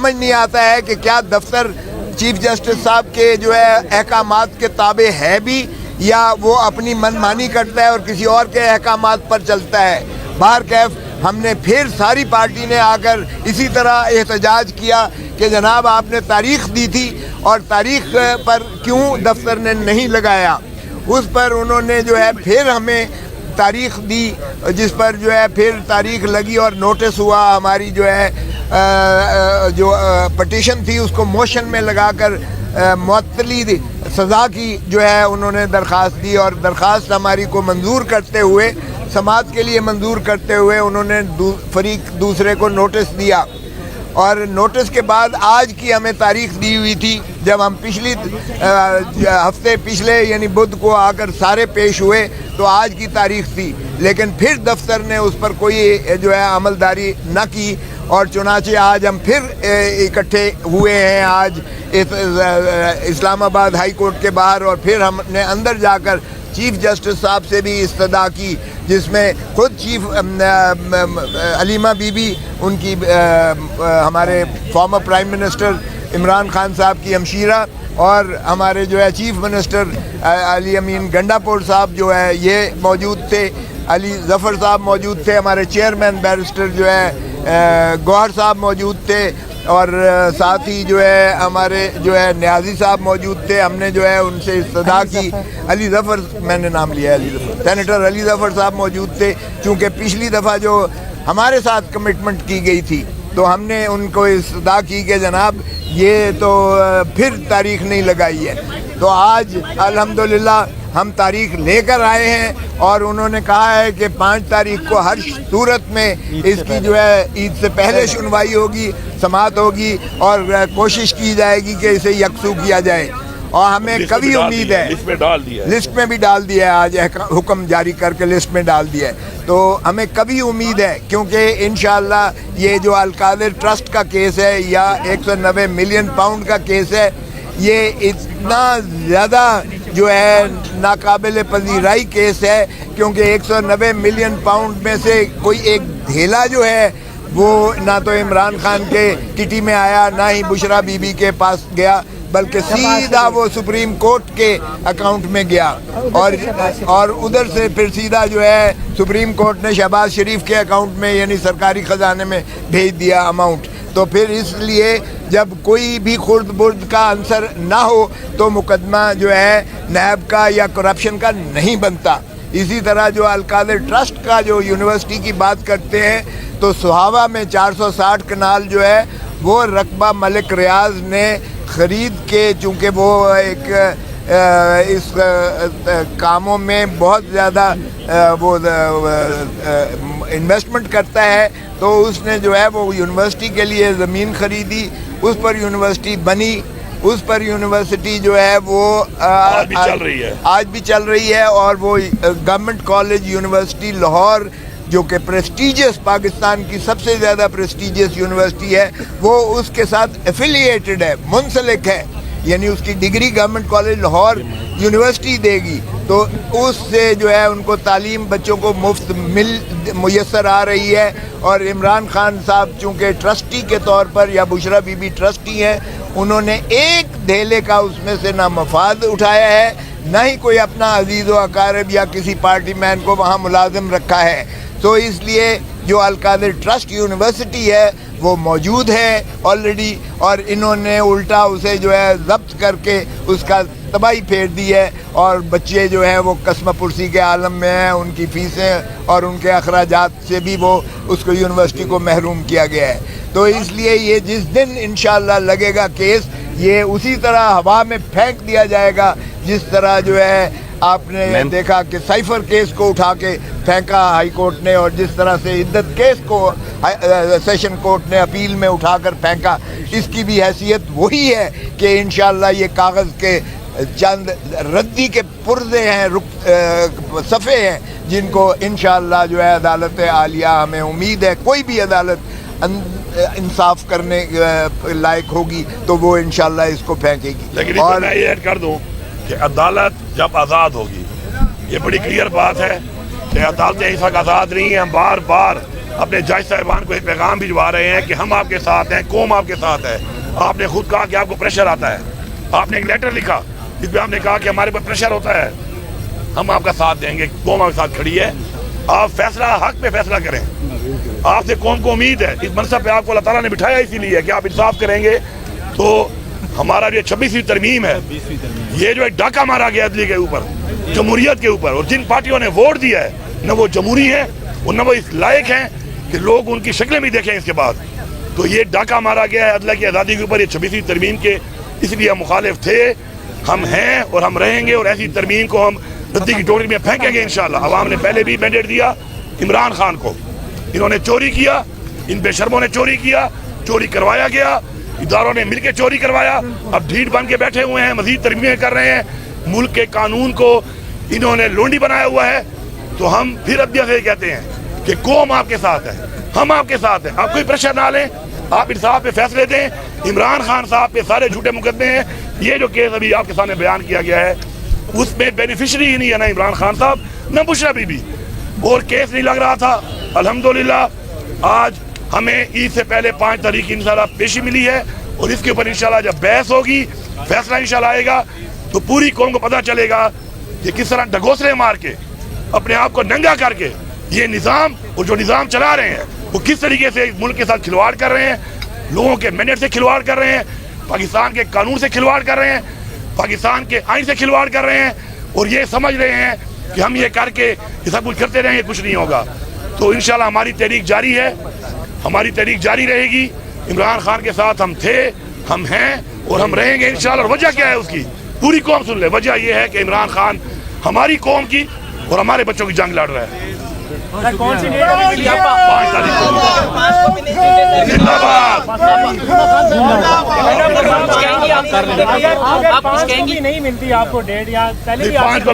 سمجھ نہیں آتا ہے کہ کیا دفتر چیف جسٹس صاحب کے جو ہے احکامات کے تابع ہے بھی یا وہ اپنی من مانی کرتا ہے اور کسی اور کے احکامات پر چلتا ہے. بہرکیف ہم نے پھر ساری پارٹی نے آ کر اسی طرح احتجاج کیا کہ جناب آپ نے تاریخ دی تھی اور تاریخ پر کیوں دفتر نے نہیں لگایا. اس پر انہوں نے جو ہے پھر ہمیں تاریخ دی جس پر جو ہے پھر تاریخ لگی اور نوٹس ہوا. ہماری جو ہے جو پٹیشن تھی اس کو موشن میں لگا کر معطلی سزا کی جو ہے انہوں نے درخواست دی اور درخواست ہماری کو منظور کرتے ہوئے سماعت کے لیے منظور کرتے ہوئے انہوں نے فریق دوسرے کو نوٹس دیا. اور نوٹس کے بعد آج کی ہمیں تاریخ دی ہوئی تھی جب ہم پچھلے یعنی بدھ کو آ کر سارے پیش ہوئے تو آج کی تاریخ تھی. لیکن پھر دفتر نے اس پر کوئی جو ہے عملداری نہ کی اور چنانچہ آج ہم پھر اکٹھے ہوئے ہیں آج اسلام آباد ہائی کورٹ کے باہر. اور پھر ہم نے اندر جا کر چیف جسٹس صاحب سے بھی استدعا کی جس میں خود chief Alima be be in کی ہمارے former prime minister Imran Khan صاحب کی ہمشیرہ اور ہمارے جو ہے چیف منسٹر علی امین گنڈاپور صاحب جو ہے یہ موجود تھے. علی ظفر صاحب موجود تھے. ہمارے چیئرمین بیرسٹر جو ہے گوہر صاحب موجود تھے اور ساتھ ہی جو ہے ہمارے جو ہے نیازی صاحب موجود تھے. ہم نے جو ہے ان سے استدعا کی. علی ظفر میں نے نام لیا ہے علی ظفر سینیٹر علی ظفر صاحب موجود تھے چونکہ پچھلی دفعہ جو ہمارے ساتھ کمٹمنٹ کی گئی تھی تو ہم نے ان کو استدعا کی کہ جناب یہ تو پھر تاریخ نہیں لگائی ہے. تو آج الحمدللہ ہم تاریخ لے کر آئے ہیں اور انہوں نے کہا ہے کہ 5 تاریخ کو ہر صورت میں اس کی جو ہے عید سے پہلے سنوائی ہوگی سماعت ہوگی اور کوشش کی جائے گی کہ اسے یکسو کیا جائے. اور ہمیں کبھی امید ہے لسٹ میں بھی ڈال دیا ہے آج حکم جاری کر کے لسٹ میں ڈال دیا ہے. تو ہمیں کبھی امید ہے کیونکہ انشاءاللہ یہ جو القادر ٹرسٹ کا کیس ہے یا 190 ملین پاؤنڈ کا کیس ہے یہ اتنا زیادہ جو ہے ناقابل پذیرائی کیس ہے کیونکہ 190 ملین پاؤنڈ میں سے کوئی ایک دھیلا جو ہے وہ نہ تو عمران خان کے کٹی میں آیا نہ ہی بشرا بی بی کے پاس گیا بلکہ سیدھا وہ سپریم کورٹ کے اکاؤنٹ میں گیا اور ادھر سے پھر سیدھا جو ہے سپریم کورٹ نے شہباز شریف کے اکاؤنٹ میں یعنی سرکاری خزانے میں بھیج دیا اماؤنٹ. تو پھر اس لیے جب کوئی بھی خرد برد کا عنصر نہ ہو تو مقدمہ جو ہے نیب کا یا کرپشن کا نہیں بنتا. اسی طرح جو القادر ٹرسٹ کا جو یونیورسٹی کی بات کرتے ہیں تو سہاوا میں 460 کنال جو ہے وہ رقبہ ملک ریاض نے خرید کے چونکہ وہ ایک اس کاموں میں بہت زیادہ وہ انویسٹمنٹ کرتا ہے تو اس نے جو ہے وہ یونیورسٹی کے لیے زمین خریدی اس پر یونیورسٹی بنی اس پر یونیورسٹی جو ہے وہ آج بھی چل رہی ہے. اور وہ گورنمنٹ کالج یونیورسٹی لاہور جو کہ پریسٹیجیس پاکستان کی سب سے زیادہ پریسٹیجیس یونیورسٹی ہے وہ اس کے ساتھ ایفیلیٹڈ ہے منسلک ہے یعنی اس کی degree government college Lahore university دے گی تو اس سے جو ہے ان کو تعلیم بچوں کو مفت میسر آ رہی ہے. اور عمران خان صاحب چونکہ ٹرسٹی کے طور پر یا بشرا بی بی ٹرسٹی ہیں انہوں نے ایک دھیلے کا اس میں سے نہ مفاد اٹھایا ہے نہ ہی کوئی اپنا عزیز و اقارب یا کسی پارٹی مین کو وہاں ملازم رکھا ہے. تو اس لیے جو القادر ٹرسٹ یونیورسٹی ہے وہ موجود ہے آلریڈی اور انہوں نے الٹا اسے جو ہے ضبط کر کے اس کا تباہی پھیر دی ہے اور بچے جو ہیں وہ قسمہ پرسی کے عالم میں ہیں. ان کی فیسیں اور ان کے اخراجات سے بھی وہ اس کو یونیورسٹی کو محروم کیا گیا ہے. تو اس لیے یہ جس دن انشاءاللہ لگے گا کیس یہ اسی طرح ہوا میں پھینک دیا جائے گا جس طرح جو ہے آپ نے دیکھا کہ سائفر کیس کو اٹھا کے پھینکا ہائی کورٹ نے اور جس طرح سے عدت کیس کو سیشن کورٹ نے اپیل میں اٹھا کر پھینکا. اس کی بھی حیثیت وہی ہے کہ انشاءاللہ یہ کاغذ کے چند ردی کے پرزے ہیں صفحے ہیں جن کو انشاءاللہ جو ہے عدالت عالیہ ہمیں امید ہے کوئی بھی عدالت انصاف کرنے لائق ہوگی تو وہ انشاءاللہ اس کو پھینکے گی. لیکن اور میں یہ ایڈ کر دوں کہ عدالت جب آزاد ہوگی یہ بڑی کلیئر بات ہے کہ عدالتیں اس وقت آزاد نہیں ہیں. ہم بار بار اپنے جج صاحبان کو ایک پیغام بھجوا رہے ہیں کہ ہم آپ کے ساتھ ہیں, قوم آپ کے ساتھ ہے. آپ نے خود کہا کہ آپ کو پریشر آتا ہے, آپ نے ایک لیٹر لکھا جس میں آپ نے کہا کہ ہمارے پر پریشر ہوتا ہے, ہم آپ کا ساتھ دیں گے, قوم آپ کے ساتھ کھڑی ہے. آپ فیصلہ حق پہ فیصلہ کریں. آپ سے قوم کو امید ہے, اس منصب پہ آپ کو اللہ تعالیٰ نے بٹھایا اسی لیے کہ آپ انصاف کریں گے. تو ہمارا جو 26ویں ترمیم ہے, یہ جو ایک ڈاکہ مارا گیا عدلی کے اوپر, جمہوریت کے اوپر, اور جن پارٹیوں نے ووٹ دیا ہے نہ وہ جمہوری ہیں اور نہ وہ اس لائق ہیں کہ لوگ ان کی شکلیں بھی دیکھیں اس کے بعد. تو یہ ڈاکہ مارا گیا ہے عدلیہ کی آزادی کے اوپر, یہ 26ویں ترمیم کے, اس لیے ہم مخالف تھے, ہم ہیں اور ہم رہیں گے, اور ایسی ترمیم کو ہم ردی کی ٹوکری میں پھینکیں گے انشاءاللہ. عوام نے پہلے بھی مینڈیٹ دیا عمران خان کو, انہوں نے چوری کیا, ان بے شرموں نے چوری کیا, چوری کروایا گیا, اداروں نے مل کے چوری کروایا, اب ڈھیٹ بن کے بیٹھے ہوئے ہیں, مزید ترمیمیں کر رہے ہیں. ملک کے قانون کو انہوں نے لونڈی بنایا ہوا ہے. تو ہم پھر عدلیہ سے کہتے ہیں کہ قوم آپ کے ساتھ ہے, ہم آپ کے ساتھ ہیں. آپ کوئی پریشر نہ لیں, آپ انصاف پہ فیصلے دیں. عمران خان صاحب پہ سارے جھوٹے مقدمے ہیں. یہ جو کیس ابھی آپ کے سامنے بیان کیا گیا ہے اس میں بینیفیشری ہی نہیں ہے نہ عمران خان صاحب نہ بشرا بی بی, اور کیس نہیں لگ رہا تھا. الحمدللہ آج ہمیں عید سے پہلے 5 تاریخ کی انشاءاللہ پیشی ملی ہے, اور اس کے اوپر انشاءاللہ جب بحث ہوگی, فیصلہ انشاءاللہ آئے گا, تو پوری قوم کو پتہ چلے گا کہ کس طرح ڈگوسلے مار کے, اپنے آپ کو ننگا کر کے یہ نظام اور جو نظام چلا رہے ہیں وہ کس طریقے سے ملک کے ساتھ کھلواڑ کر رہے ہیں, لوگوں کے مینڈیٹ سے کھلواڑ کر رہے ہیں, پاکستان کے قانون سے کھلواڑ کر رہے ہیں, پاکستان کے آئین سے کھلواڑ کر رہے ہیں, اور یہ سمجھ رہے ہیں کہ ہم یہ کر کے یہ سب کچھ کرتے رہیں گے, کچھ نہیں ہوگا. تو انشاءاللہ ہماری تحریک جاری ہے, ہماری تحریک جاری رہے گی. عمران خان کے ساتھ ہم تھے, ہم ہیں اور ہم رہیں گے انشاءاللہ. اور وجہ کیا ہے اس کی پوری قوم سن لے. وجہ یہ ہے کہ عمران خان ہماری قوم کی اور ہمارے بچوں کی جنگ لڑ رہا ہے. کون سی ڈیٹ ملی آپ کو؟ 5 تاریخ کو. زندہ باد. آپ کچھ کہیں گی نہیں ملتی آپ کو ڈیٹ, یا پہلے بھی 5 کو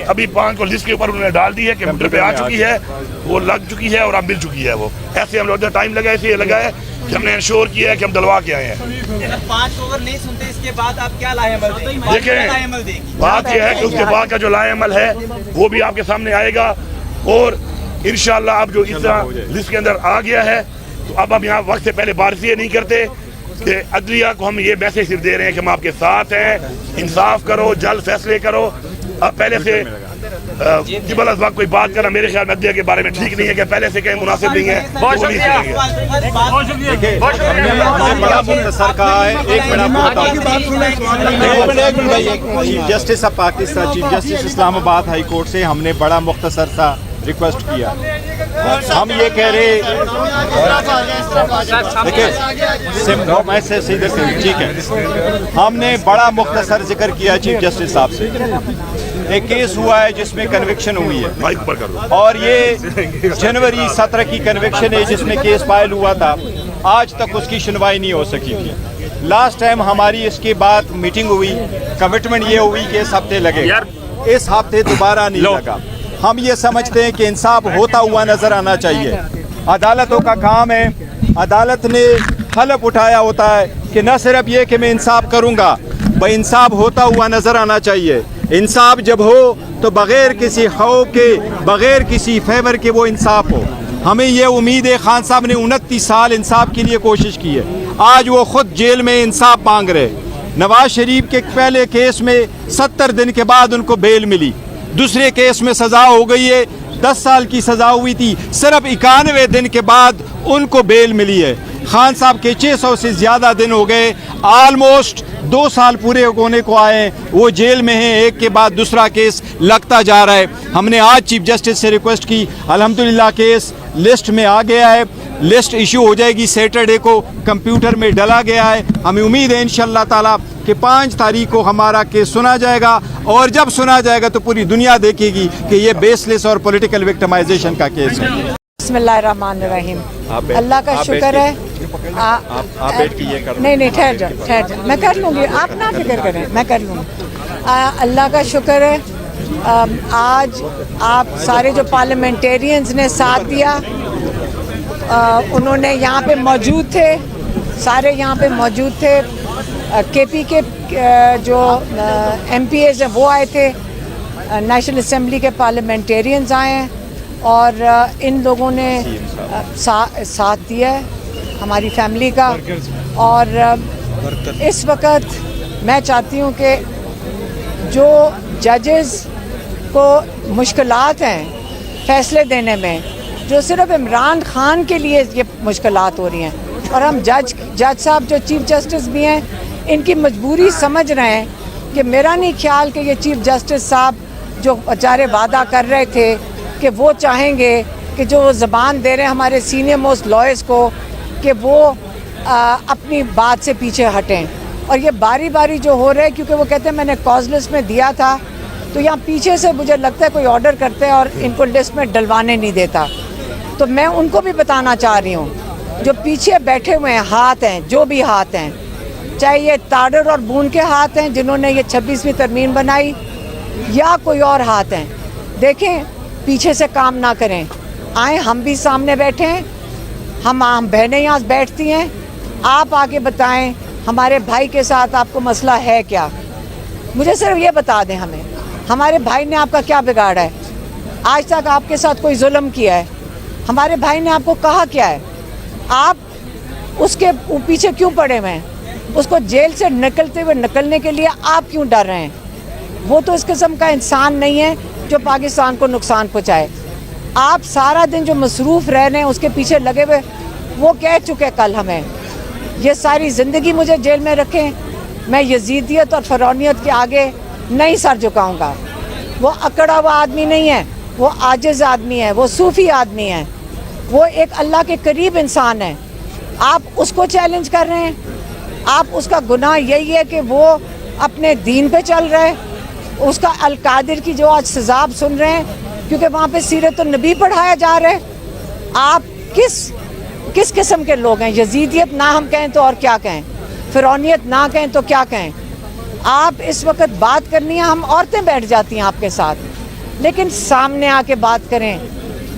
ابھی 5 کو لسٹ کے اوپر انہوں نے ڈال دی ہے, کمپیوٹر پہ آ چکی ہے, وہ لگ چکی ہے اور اب مل چکی ہے. وہ ایسے ہم لوگ ٹائم لگا, ایسے لگا ہے کہ ہم نے انشور کیا ہے کہ ہم دلوا کے آئے ہیں. 5 کو اگر نہیں سنتے اس کے بعد آپ کیا لائے عمل دیں گے؟ دیکھیں بات یہ ہے کہ اس کے بعد کا جو لائے عمل ہے وہ بھی آپ کے سامنے آئے گا, اور انشاءاللہ اب جو اس طرح لسٹ کے اندر آ گیا ہے تو اب ہم یہاں وقت سے پہلے بارسی نہیں کرتے کہ عدلیہ کو ہم یہ میسج صرف دے رہے ہیں کہ ہم آپ کے ساتھ ہیں, انصاف کرو, جلد فیصلے کرو. اب پہلے سے جبل از وقت کوئی بات کرنا میرے خیال میں عدلیہ کے بارے میں ٹھیک نہیں ہے, کہ پہلے سے کہیں مناسب نہیں ہے. بہت شکریہ. بڑا مختصر کہا ہے, ایک minute chief justice of Pakistan, chief justice Islamabad high court سے ہم نے بڑا مختصر سا ریکویسٹ کیا. ہم یہ کہہ رہے ٹھیک ہے, ہم نے بڑا مختصر ذکر کیا چیف جسٹس صاحب سے. ایک کیس ہوا ہے جس میں کنوکشن ہوئی ہے, اور یہ جنوری 17 کی کنوکشن ہے جس میں کیس فائل ہوا تھا. آج تک اس کی سنوائی نہیں ہو سکی تھی. لاسٹ ٹائم ہماری اس کے بعد میٹنگ ہوئی, کمٹمنٹ یہ ہوئی کہ اس ہفتے لگے, اس ہفتے دوبارہ نہیں لگا. ہم یہ سمجھتے ہیں کہ انصاف ہوتا ہوا نظر آنا چاہیے. عدالتوں کا کام ہے, عدالت نے حلف اٹھایا ہوتا ہے کہ نہ صرف یہ کہ میں انصاف کروں گا, بھائی انصاف ہوتا ہوا نظر آنا چاہیے. انصاف جب ہو تو بغیر کسی خوف کے, بغیر کسی فیور کے وہ انصاف ہو. ہمیں یہ امید ہے, خان صاحب نے 29 سال انصاف کے لیے کوشش کی ہے, آج وہ خود جیل میں انصاف مانگ رہے. نواز شریف کے پہلے کیس میں 70 دن کے بعد ان کو بیل ملی, دوسرے کیس میں سزا ہو گئی ہے, 10 سال کی سزا ہوئی تھی, صرف 91 دن کے بعد ان کو بیل ملی ہے. خان صاحب کے 600 سے زیادہ دن ہو گئے, آلموسٹ 2 سال پورے ہونے کو آئے ہیں, وہ جیل میں ہیں, ایک کے بعد دوسرا کیس لگتا جا رہا ہے. ہم نے آج چیف جسٹس سے ریکویسٹ کی, الحمدللہ کیس لسٹ میں آ گیا ہے, لسٹ ایشو ہو جائے گی سیٹرڈے کو, کمپیوٹر میں ڈلا گیا ہے. ہمیں امید ہے انشاءاللہ تعالی کہ 5 تاریخ کو ہمارا کیس سنا جائے گا, اور جب سنا جائے گا تو پوری دنیا دیکھے گی کہ یہ بیس لیس اور پولیٹیکل وکٹمائزیشن کا کیس ہے. بسم اللہ الرحمن الرحیم. اللہ کا شکر ہے. نہیں ٹھہر جاؤ, میں کر لوں گی, آپ نہ فکر کریں, میں کر لوں گی. اللہ کا شکر ہے, آج آپ سارے جو پارلیمنٹیرینز نے ساتھ دیا, انہوں نے یہاں پہ موجود تھے, سارے یہاں پہ موجود تھے. کے پی کے جو ایم پی ایز ہیں وہ آئے تھے, نیشنل اسمبلی کے پارلیمنٹیرینز آئے ہیں, اور ان لوگوں نے ساتھ دیا ہے ہماری فیملی کا. اور اس وقت میں چاہتی ہوں کہ جو ججز کو مشکلات ہیں فیصلے دینے میں, جو صرف عمران خان کے لیے یہ مشکلات ہو رہی ہیں, اور ہم جج صاحب جو چیف جسٹس بھی ہیں ان کی مجبوری سمجھ رہے ہیں کہ میرا نہیں خیال کہ یہ چیف جسٹس صاحب جو بیچارے وعدہ کر رہے تھے کہ وہ چاہیں گے کہ جو زبان دے رہے ہیں ہمارے سینئر موسٹ لائرز کو کہ وہ اپنی بات سے پیچھے ہٹیں. اور یہ باری باری جو ہو رہا ہے, کیونکہ وہ کہتے ہیں میں نے کاز لسٹ میں دیا تھا, تو یہاں پیچھے سے مجھے لگتا ہے کوئی آرڈر کرتے ہیں اور ان کو لسٹ میں ڈلوانے نہیں دیتا. تو میں ان کو بھی بتانا چاہ رہی ہوں جو پیچھے بیٹھے ہوئے ہیں, ہاتھ ہیں جو بھی ہاتھ ہیں, چاہے یہ تاڈر اور بون کے ہاتھ ہیں جنہوں نے یہ 26ویں ترمیم بنائی, یا کوئی اور ہاتھ ہیں, دیکھیں پیچھے سے کام نہ کریں. آئیں ہم بھی سامنے بیٹھے ہیں, ہم بہنیں یہاں بیٹھتی ہیں, آپ آگے بتائیں ہمارے بھائی کے ساتھ آپ کو مسئلہ ہے کیا. مجھے صرف یہ بتا دیں ہمیں, ہمارے بھائی نے آپ کا کیا بگاڑا ہے, آج تک آپ کے ساتھ کوئی ظلم کیا ہے, ہمارے بھائی نے آپ کو کہا کیا ہے, آپ اس کے پیچھے کیوں پڑے ہوئے ہیں, اس کو جیل سے نکلنے کے لیے آپ کیوں ڈر رہے ہیں. وہ تو اس قسم کا انسان نہیں ہے جو پاکستان کو نقصان پہنچائے. آپ سارا دن جو مصروف رہ رہے ہیں اس کے پیچھے لگے ہوئے, وہ کہہ چکے کل ہمیں یہ ساری زندگی مجھے جیل میں رکھیں, میں یزیدیت اور فرعونیت کے آگے نہیں سر جھکاؤں گا. وہ اکڑا ہوا آدمی نہیں ہے, وہ عاجز آدمی ہے, وہ صوفی آدمی ہے, وہ ایک اللہ کے قریب انسان ہے. آپ اس کو چیلنج کر رہے ہیں. آپ اس کا گناہ یہی ہے کہ وہ اپنے دین پہ چل رہے, اس کا القادر کی جو آج سزا سن رہے ہیں کیونکہ وہاں پہ سیرت النبی پڑھایا جا رہا ہے. آپ کس قسم کے لوگ ہیں؟ یزیدیت نہ ہم کہیں تو اور کیا کہیں, فرعونیت نہ کہیں تو کیا کہیں. آپ اس وقت بات کرنی ہے, ہم عورتیں بیٹھ جاتی ہیں آپ کے ساتھ, لیکن سامنے آ کے بات کریں,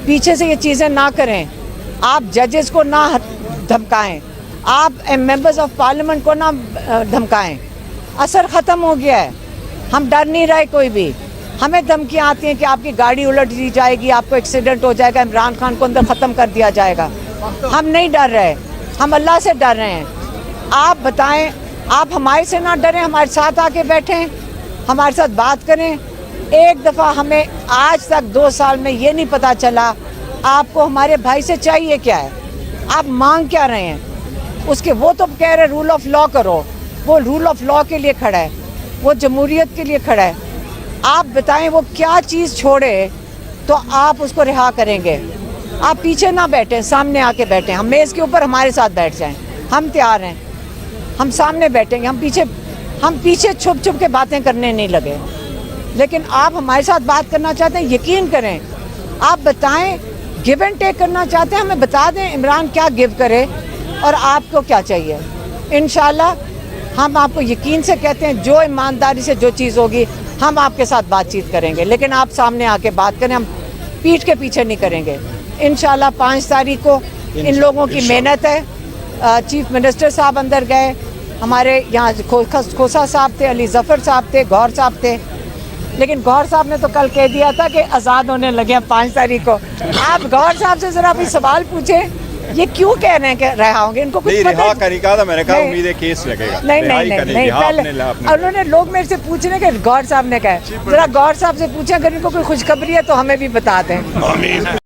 پیچھے سے یہ چیزیں نہ کریں. آپ ججز کو نہ دھمکائیں, آپ ممبرز آف پارلیمنٹ کو نہ دھمکائیں. اثر ختم ہو گیا ہے, ہم ڈر نہیں رہے کوئی بھی. ہمیں دھمکیاں آتی ہیں کہ آپ کی گاڑی الٹ دی جائے گی, آپ کو ایکسیڈنٹ ہو جائے گا, عمران خان کو اندر ختم کر دیا جائے گا. ہم نہیں ڈر رہے, ہم اللہ سے ڈر رہے ہیں. آپ بتائیں, آپ ہمارے سے نہ ڈریں, ہمارے ساتھ آ کے بیٹھیں, ہمارے ساتھ بات کریں. ایک دفعہ ہمیں آج تک 2 سال میں یہ نہیں پتہ چلا آپ کو ہمارے بھائی سے چاہیے کیا ہے, آپ مانگ کیا رہے ہیں. اس کے وہ تو کہہ رہے رول آف لا کرو, وہ رول آف لا کے لیے کھڑا ہے, وہ جمہوریت کے لیے کھڑا ہے. آپ بتائیں وہ کیا چیز چھوڑے تو آپ اس کو رہا کریں گے. آپ پیچھے نہ بیٹھیں, سامنے آ کے بیٹھیں. ہم میز کے اوپر ہمارے ساتھ بیٹھ جائیں, ہم تیار ہیں, ہم سامنے بیٹھیں گے. ہم پیچھے چھپ کے باتیں کرنے نہیں لگے. لیکن آپ ہمارے ساتھ بات کرنا چاہتے ہیں, یقین کریں, آپ بتائیں گیو اینڈ ٹیک کرنا چاہتے ہیں, ہمیں بتا دیں عمران کیا گیو کرے اور آپ کو کیا چاہیے. انشاءاللہ ہم آپ کو یقین سے کہتے ہیں جو ایمانداری سے جو چیز ہوگی ہم آپ کے ساتھ بات چیت کریں گے, لیکن آپ سامنے آ کے بات کریں, ہم پیٹھ کے پیچھے نہیں کریں گے. انشاءاللہ 5 تاریخ کو ان لوگوں کی محنت ہے. چیف منسٹر صاحب اندر گئے, ہمارے یہاں کھوسا صاحب تھے, علی ظفر صاحب تھے, گور صاحب تھے, لیکن گور صاحب نے تو کل کہہ دیا تھا کہ آزاد ہونے لگے ہیں 5 تاریخ کو. آپ گور صاحب سے ذرا بھی سوال پوچھیں یہ کیوں کہہ رہے ہیں کہ رہا ہوں گے, ان کو کچھ پتہ رہا کرنے کا. میں نے کہا امید ہے کیس لگے گا. نہیں پہلے انہوں نے لوگ میرے سے پوچھ رہے کہ گور صاحب نے کہا, ذرا گور صاحب سے پوچھیں اگر ان کو کوئی خوشخبری ہے تو ہمیں بھی بتا دیں. آمین.